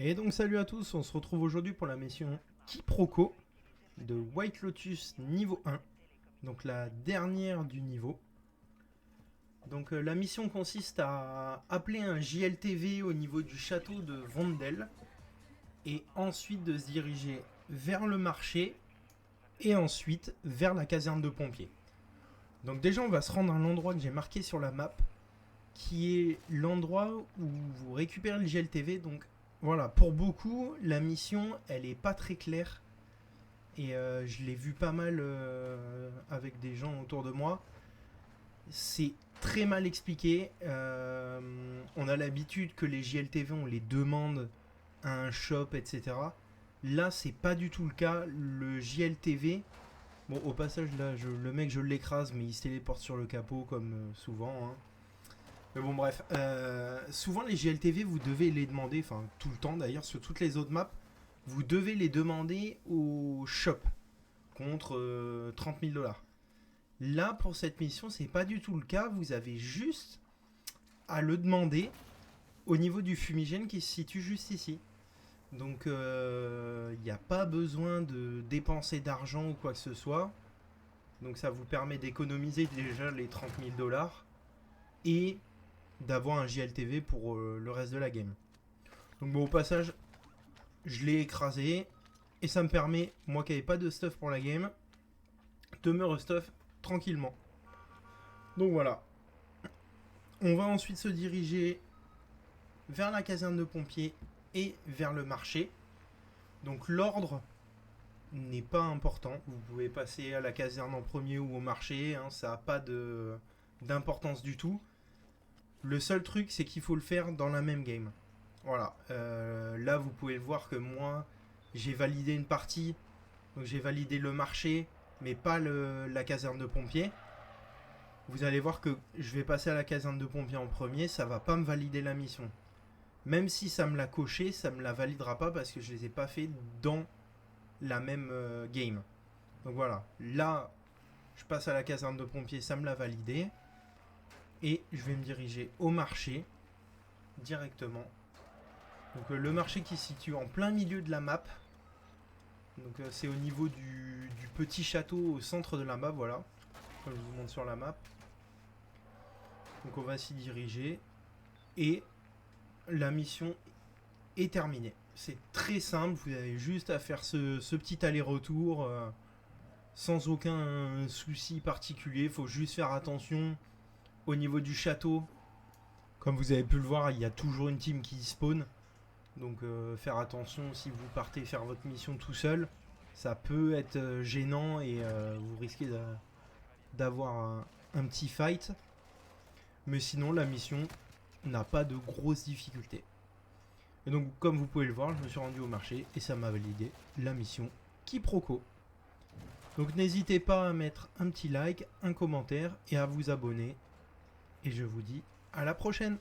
Et donc salut à tous, on se retrouve aujourd'hui pour la mission Quiproquo de White Lotus niveau 1, donc la dernière du niveau. Donc la mission consiste à appeler un JLTV au niveau du château de Vondel et ensuite de se diriger vers le marché et ensuite vers la caserne de pompiers. Donc déjà on va se rendre à l'endroit que j'ai marqué sur la map qui est l'endroit où vous récupérez le GLTV. Donc voilà, pour beaucoup, la mission, elle est pas très claire. Et je l'ai vu pas mal avec des gens autour de moi. C'est très mal expliqué. On a l'habitude que les JLTV, on les demande à un shop, etc. Là, c'est pas du tout le cas. Le JLTV, bon, au passage, là, le mec, je l'écrase, mais il se téléporte sur le capot comme souvent, hein. Mais bon, bref. Souvent, les GLTV, vous devez les demander, enfin, tout le temps d'ailleurs, sur toutes les autres maps, vous devez les demander au shop contre 30 000 dollars. Là, pour cette mission, c'est pas du tout le cas. Vous avez juste à le demander au niveau du fumigène qui se situe juste ici. Donc, il n'y a pas besoin de dépenser d'argent ou quoi que ce soit. Donc, ça vous permet d'économiser déjà les 30 000 dollars. Et d'avoir un JLTV pour le reste de la game. Donc bon, au passage, je l'ai écrasé et ça me permet, moi qui n'avais pas de stuff pour la game, de me restuff tranquillement. Donc voilà. On va ensuite se diriger vers la caserne de pompiers et vers le marché. Donc l'ordre n'est pas important. Vous pouvez passer à la caserne en premier ou au marché, hein, ça n'a pas d'importance du tout. Le seul truc, c'est qu'il faut le faire dans la même game. Voilà. Là, vous pouvez voir que moi, j'ai validé une partie. Donc, j'ai validé le marché, mais pas la caserne de pompiers. Vous allez voir que je vais passer à la caserne de pompiers en premier. Ça va pas me valider la mission. Même si ça me l'a coché, ça me la validera pas parce que je les ai pas fait dans la même game. Donc voilà. Là, je passe à la caserne de pompiers, ça me l'a validé. Et je vais me diriger au marché directement. Donc le marché qui se situe en plein milieu de la map. Donc c'est au niveau du petit château au centre de la map, voilà. Comme je vous montre sur la map. Donc on va s'y diriger. Et la mission est terminée. C'est très simple, vous avez juste à faire ce petit aller-retour sans aucun souci particulier. Il faut juste faire attention au niveau du château. Comme vous avez pu le voir, il y a toujours une team qui spawn. Donc faire attention si vous partez faire votre mission tout seul. Ça peut être gênant et vous risquez d'avoir un petit fight. Mais sinon, la mission n'a pas de grosses difficultés. Et donc, comme vous pouvez le voir, je me suis rendu au marché et ça m'a validé la mission Quiproquo. Donc, n'hésitez pas à mettre un petit like, un commentaire et à vous abonner. Et je vous dis à la prochaine!